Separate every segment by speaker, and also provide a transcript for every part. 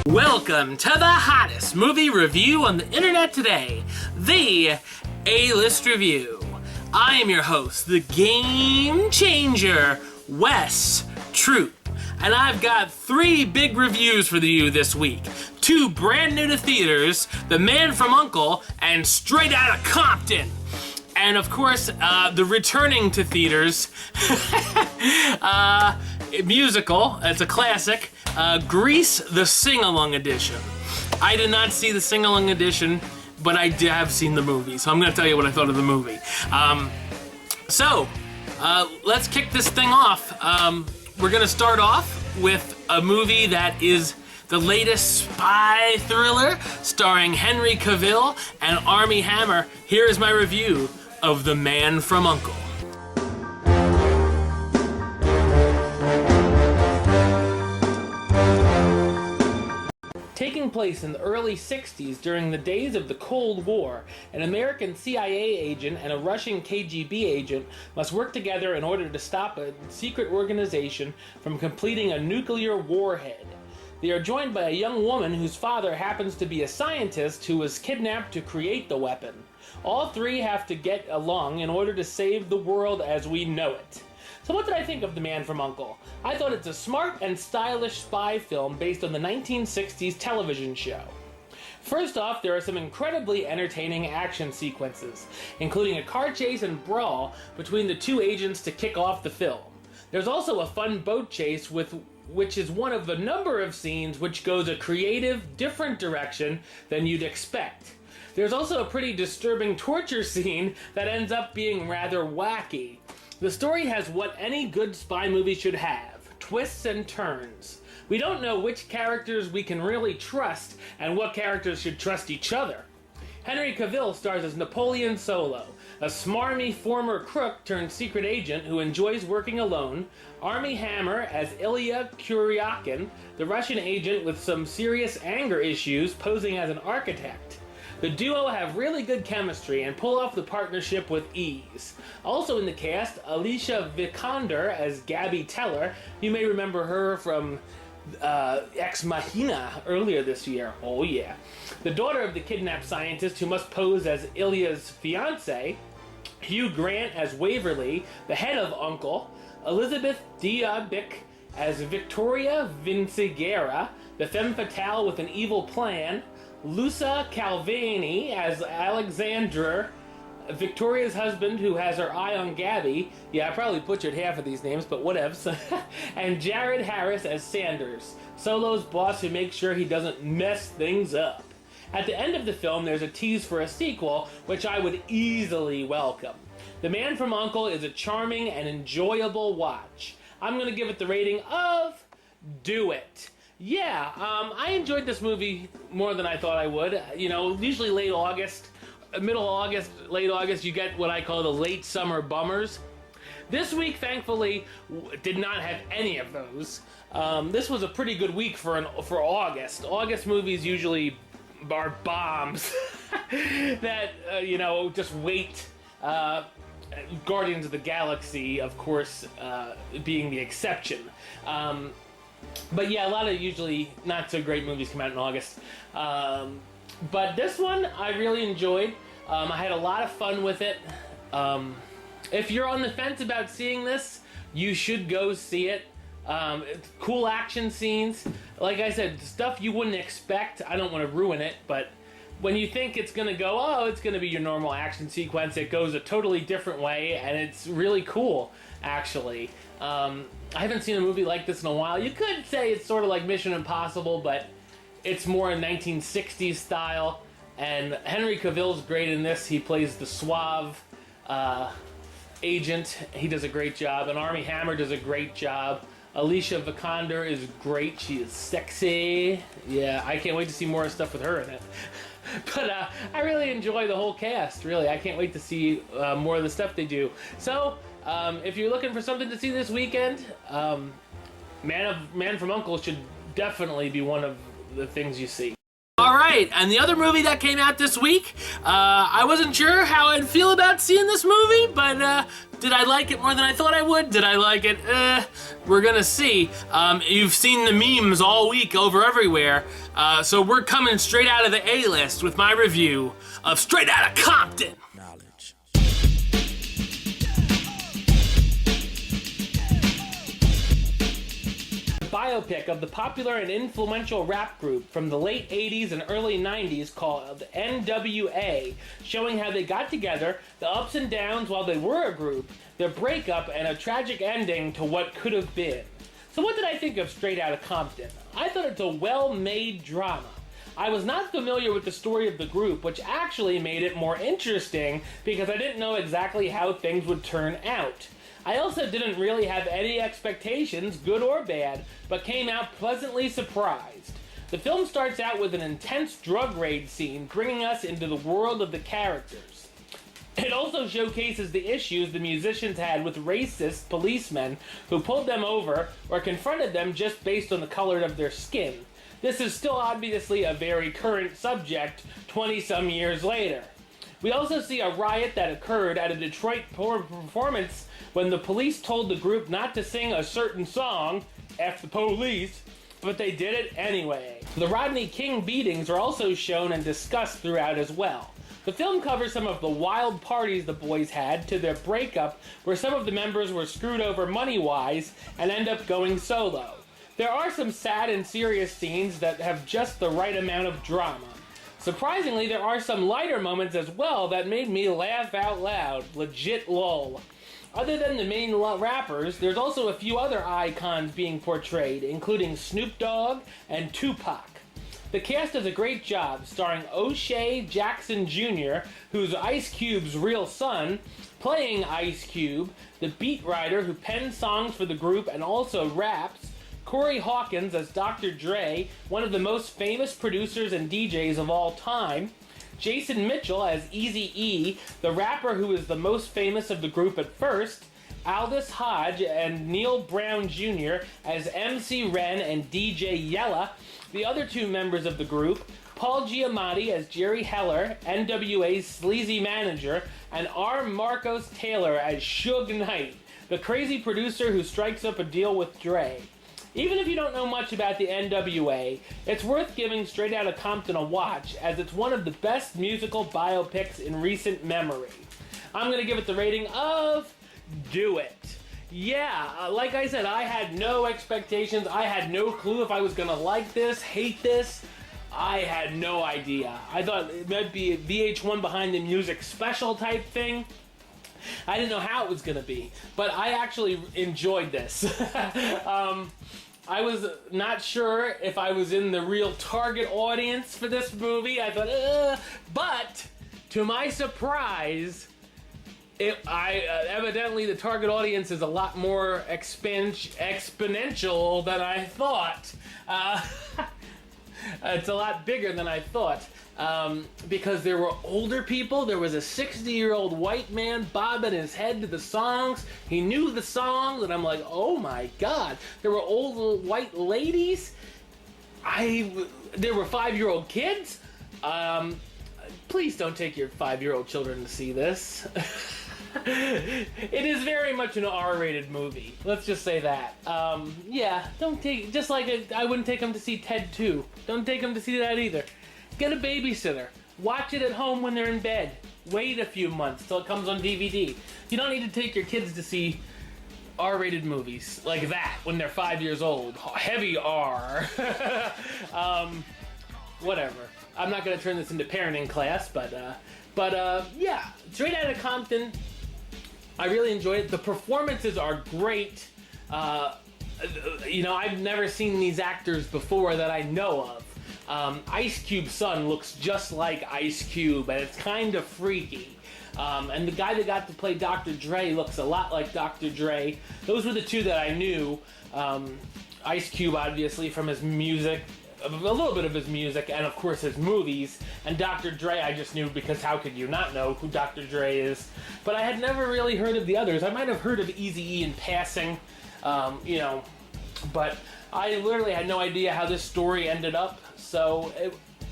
Speaker 1: Welcome to the hottest movie review on the internet today, the A-List Review. I am your host, the Game Changer, Wes Troop, and I've got 3 big reviews for you this week. 2 brand new to theaters, The Man From U.N.C.L.E. and Straight Outta Compton. And of course, the returning to theaters musical, it's a classic, Grease, the Sing-Along Edition. I did not see the Sing-Along Edition, but I have seen the movie, so I'm going to tell you what I thought of the movie. Let's kick this thing off. We're going to start off with a movie that is the latest spy thriller starring Henry Cavill and Armie Hammer. Here is my review of The Man From U.N.C.L.E. Taking place in the early 60s during the days of the Cold War, an American CIA agent and a Russian KGB agent must work together in order to stop a secret organization from completing a nuclear warhead. They are joined by a young woman whose father happens to be a scientist who was kidnapped to create the weapon. All 3 have to get along in order to save the world as we know it. So what did I think of The Man From U.N.C.L.E.? I thought it's a smart and stylish spy film based on the 1960s television show. First off, there are some incredibly entertaining action sequences, including a car chase and brawl between the 2 agents to kick off the film. There's also a fun boat chase which is one of a number of scenes which goes a creative, different direction than you'd expect. There's also a pretty disturbing torture scene that ends up being rather wacky. The story has what any good spy movie should have, twists and turns. We don't know which characters we can really trust and what characters should trust each other. Henry Cavill stars as Napoleon Solo, a smarmy former crook turned secret agent who enjoys working alone. Armie Hammer as Ilya Kuryakin, the Russian agent with some serious anger issues posing as an architect. The duo have really good chemistry and pull off the partnership with ease. Also in the cast, Alicia Vikander as Gabby Teller. You may remember her from Ex Machina earlier this year. Oh yeah. The daughter of the kidnapped scientist who must pose as Ilya's fiancé. Hugh Grant as Waverly, the head of U.N.C.L.E. Elizabeth Debicki as Victoria Vinciguerra, the femme fatale with an evil plan. Luca Calvini as Alexander, Victoria's husband who has her eye on Gabby. Yeah, I probably butchered half of these names, but whatevs. And Jared Harris as Sanders, Solo's boss who makes sure he doesn't mess things up. At the end of the film, there's a tease for a sequel, which I would easily welcome. The Man From U.N.C.L.E. is a charming and enjoyable watch. I'm going to give it the rating of Do It. Yeah, I enjoyed this movie more than I thought I would. You know, usually late August, middle August, late August, you get what I call the late summer bummers. This week, thankfully, did not have any of those. This was a pretty good week for August. August movies usually are bombs that, just wait. Guardians of the Galaxy, of course, being the exception. But yeah, a lot of usually not so great movies come out in August. But this one I really enjoyed. I had a lot of fun with it. If you're on the fence about seeing this, you should go see it. Cool action scenes. Like I said, stuff you wouldn't expect. I don't want to ruin it, but when you think it's going to go, oh, it's going to be your normal action sequence, it goes a totally different way, and it's really cool, actually. I haven't seen a movie like this in a while. You could say it's sort of like Mission Impossible, but it's more in 1960s style. And Henry Cavill's great in this. He plays the suave agent. He does a great job. And Armie Hammer does a great job. Alicia Vikander is great. She is sexy. Yeah, I can't wait to see more stuff with her in it. But I really enjoy the whole cast, really. I can't wait to see more of the stuff they do. So, if you're looking for something to see this weekend, Man From U.N.C.L.E. should definitely be one of the things you see. All right, and the other movie that came out this week, I wasn't sure how I'd feel about seeing this movie, but did I like it more than I thought I would? Did I like it? We're gonna see. You've seen the memes all week over everywhere, so we're coming straight out of the A-list with my review of Straight Outta Compton. Biopic of the popular and influential rap group from the late 80s and early 90s called N.W.A, showing how they got together, the ups and downs while they were a group, their breakup, and a tragic ending to what could have been. So what did I think of Straight Outta Compton? I thought it's a well-made drama. I was not familiar with the story of the group, which actually made it more interesting because I didn't know exactly how things would turn out. I also didn't really have any expectations, good or bad, but came out pleasantly surprised. The film starts out with an intense drug raid scene, bringing us into the world of the characters. It also showcases the issues the musicians had with racist policemen who pulled them over or confronted them just based on the color of their skin. This is still obviously a very current subject 20-some years later. We also see a riot that occurred at a Detroit performance when the police told the group not to sing a certain song, F the police, but they did it anyway. The Rodney King beatings are also shown and discussed throughout as well. The film covers some of the wild parties the boys had to their breakup, where some of the members were screwed over money-wise and end up going solo. There are some sad and serious scenes that have just the right amount of drama. Surprisingly, there are some lighter moments as well that made me laugh out loud. Legit lol. Other than the main rappers, there's also a few other icons being portrayed, including Snoop Dogg and Tupac. The cast does a great job, starring O'Shea Jackson Jr., who's Ice Cube's real son, playing Ice Cube, the beat writer who pens songs for the group and also raps, Corey Hawkins as Dr. Dre, one of the most famous producers and DJs of all time, Jason Mitchell as Eazy-E, the rapper who is the most famous of the group at first, Aldous Hodge and Neil Brown Jr. as MC Ren and DJ Yella, the other two members of the group, Paul Giamatti as Jerry Heller, N.W.A.'s sleazy manager, and R. Marcos Taylor as Suge Knight, the crazy producer who strikes up a deal with Dre. Even if you don't know much about the N.W.A, it's worth giving Straight Outta Compton a watch, as it's one of the best musical biopics in recent memory. I'm going to give it the rating of Do It. Yeah, like I said, I had no expectations. I had no clue if I was going to like this, hate this. I had no idea. I thought it might be a VH1 Behind the Music special type thing. I didn't know how it was going to be, but I actually enjoyed this. I was not sure if I was in the real target audience for this movie. I thought, but to my surprise, evidently the target audience is a lot more exponential than I thought. It's a lot bigger than I thought. Because there were older people. There was a 60-year-old white man bobbing his head to the songs. He knew the songs, and I'm like, oh my god. There were old white ladies. There were 5-year-old kids. Please don't take your 5-year-old children to see this. It is very much an R-rated movie. Let's just say that. Yeah, don't take, just like I wouldn't take them to see Ted 2. Don't take them to see that either. Get a babysitter. Watch it at home when they're in bed. Wait a few months till it comes on DVD. You don't need to take your kids to see R-rated movies like that when they're 5 years old. Heavy R. Whatever. I'm not going to turn this into parenting class, but yeah. Straight Outta Compton, I really enjoyed it. The performances are great. I've never seen these actors before that I know of. Ice Cube's son looks just like Ice Cube, and it's kind of freaky. And the guy that got to play Dr. Dre looks a lot like Dr. Dre. Those were the two that I knew. Ice Cube, obviously, from his music, a little bit of his music, and of course his movies. And Dr. Dre I just knew because how could you not know who Dr. Dre is? But I had never really heard of the others. I might have heard of Eazy-E in passing, but I literally had no idea how this story ended up. So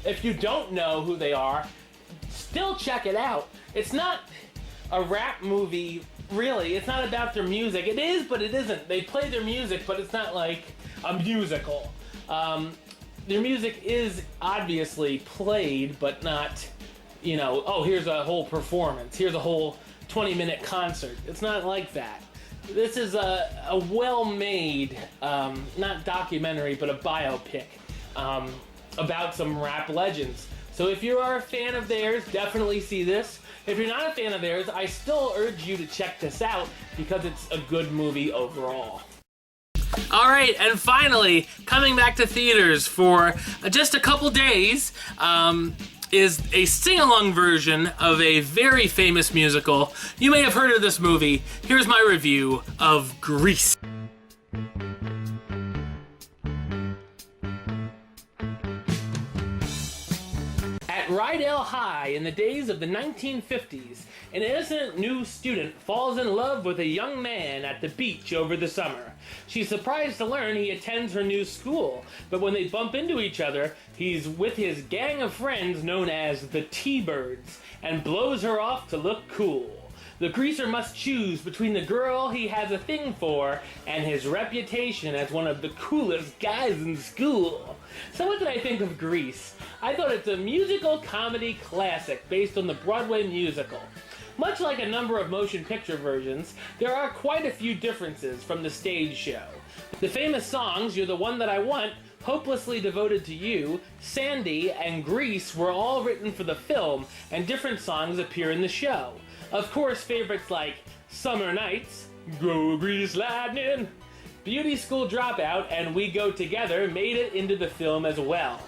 Speaker 1: if you don't know who they are, still check it out. It's not a rap movie, really. It's not about their music. It is, but it isn't. They play their music, but it's not like a musical. Their music is obviously played, but not, you know, oh, here's a whole performance. Here's a whole 20-minute concert. It's not like that. This is a well-made, not documentary, but a biopic about some rap legends. So if you are a fan of theirs, definitely see this. If you're not a fan of theirs, I still urge you to check this out because it's a good movie overall. Alright, and finally, coming back to theaters for just a couple days, is a sing-along version of a very famous musical. You may have heard of this movie. Here's my review of Grease. At Rydell High in the days of the 1950s, an innocent new student falls in love with a young man at the beach over the summer. She's surprised to learn he attends her new school, but when they bump into each other, he's with his gang of friends known as the T-Birds, and blows her off to look cool. The greaser must choose between the girl he has a thing for and his reputation as one of the coolest guys in school. So what did I think of Grease? I thought it's a musical comedy classic based on the Broadway musical. Much like a number of motion picture versions, there are quite a few differences from the stage show. The famous songs, You're the One That I Want, Hopelessly Devoted to You, Sandy, and Grease were all written for the film, and different songs appear in the show. Of course, favorites like Summer Nights, Go Grease Lightning, Beauty School Dropout, and We Go Together made it into the film as well.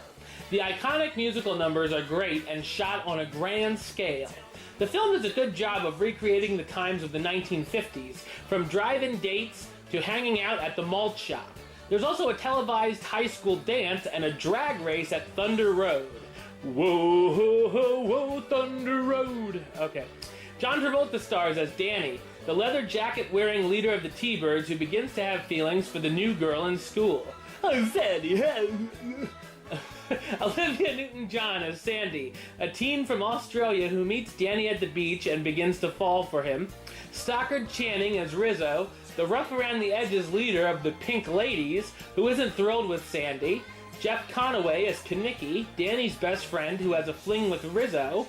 Speaker 1: The iconic musical numbers are great and shot on a grand scale. The film does a good job of recreating the times of the 1950s, from drive-in dates to hanging out at the malt shop. There's also a televised high school dance and a drag race at Thunder Road. Whoa, ho, ho, whoa, Thunder Road. Okay. John Travolta stars as Danny, the leather jacket-wearing leader of the T-Birds who begins to have feelings for the new girl in school. Oh, Sandy, Olivia Newton-John as Sandy, a teen from Australia who meets Danny at the beach and begins to fall for him. Stockard Channing as Rizzo, the rough-around-the-edges leader of the Pink Ladies, who isn't thrilled with Sandy. Jeff Conaway as Kaniki, Danny's best friend who has a fling with Rizzo.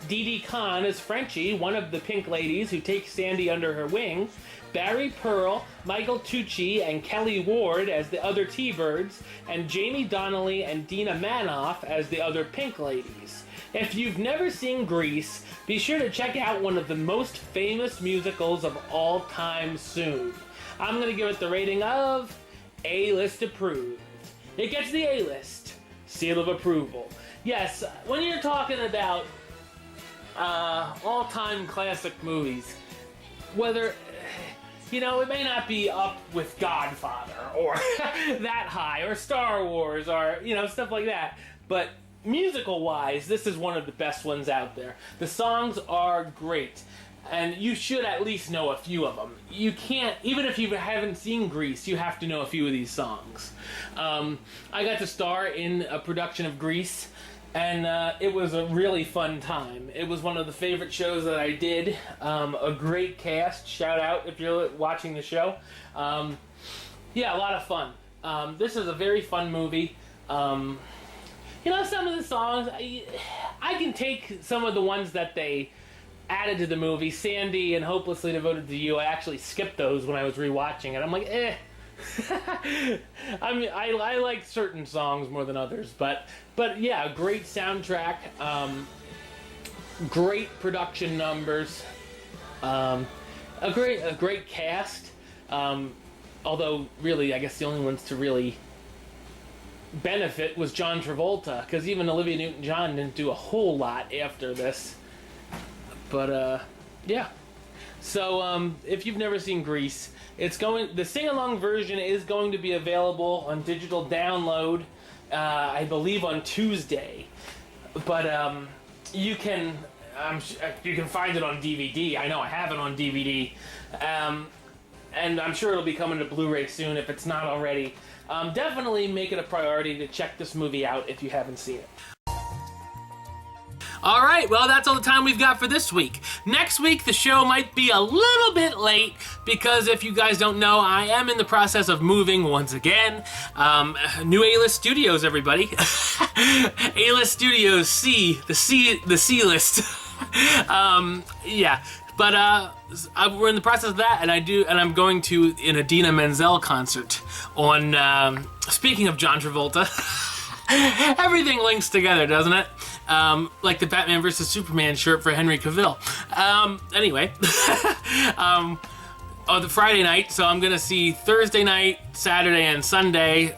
Speaker 1: Dee Dee Khan as Frenchie, one of the Pink Ladies who takes Sandy under her wing. Barry Pearl, Michael Tucci, and Kelly Ward as the other T-Birds, and Jamie Donnelly and Dina Manoff as the other Pink Ladies. If you've never seen Grease, be sure to check out one of the most famous musicals of all time soon. I'm going to give it the rating of A-list approved. It gets the A-list seal of approval. Yes, when you're talking about all-time classic movies, whether, you know, it may not be up with Godfather or that high or Star Wars or, you know, stuff like that, but musical-wise, this is one of the best ones out there. The songs are great, and you should at least know a few of them. You can't, even if you haven't seen Grease, you have to know a few of these songs. I got to star in a production of Grease, and it was a really fun time. It was one of the favorite shows that I did. A great cast. Shout out if you're watching the show. Yeah, a lot of fun. This is a very fun movie. You know, some of the songs, I can take some of the ones that they added to the movie. Sandy and Hopelessly Devoted to You, I actually skipped those when I was rewatching it. I'm like, eh. I mean, I like certain songs more than others, but yeah, great soundtrack, great production numbers, a great cast. Although, really, I guess the only ones to really benefit was John Travolta, because even Olivia Newton-John didn't do a whole lot after this. But yeah. So if you've never seen Grease, the sing-along version is going to be available on digital download, I believe on Tuesday. But you can find it on DVD. I know I have it on DVD, and I'm sure it'll be coming to Blu-ray soon if it's not already. Definitely make it a priority to check this movie out if you haven't seen it. All right, well, that's all the time we've got for this week. Next week, the show might be a little bit late because if you guys don't know, I am in the process of moving once again. New A-list studios, everybody. A-list studios, the C-list. Yeah. But we're in the process of that, and I'm going to an Idina Menzel concert on. Speaking of John Travolta, everything links together, doesn't it? Like the Batman vs Superman shirt for Henry Cavill. Anyway, the Friday night, so I'm gonna see Thursday night, Saturday, and Sunday.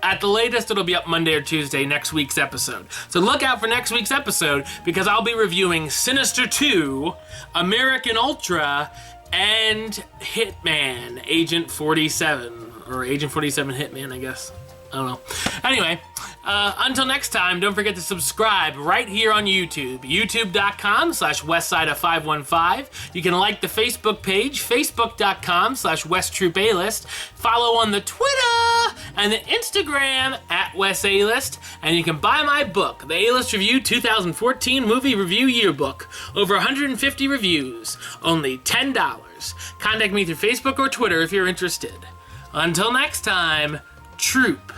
Speaker 1: At the latest, it'll be up Monday or Tuesday, next week's episode. So look out for next week's episode, because I'll be reviewing Sinister 2, American Ultra, and Hitman, Agent 47. Or Agent 47 Hitman, I guess. I don't know. Anyway, until next time, don't forget to subscribe right here on YouTube. YouTube.com/WestsideOf515. You can like the Facebook page, Facebook.com/WestTroopAlist. Follow on the Twitter and the Instagram @WesAlist. And you can buy my book, The A-List Review 2014 Movie Review Yearbook. Over 150 reviews. Only $10. Contact me through Facebook or Twitter if you're interested. Until next time, Troop.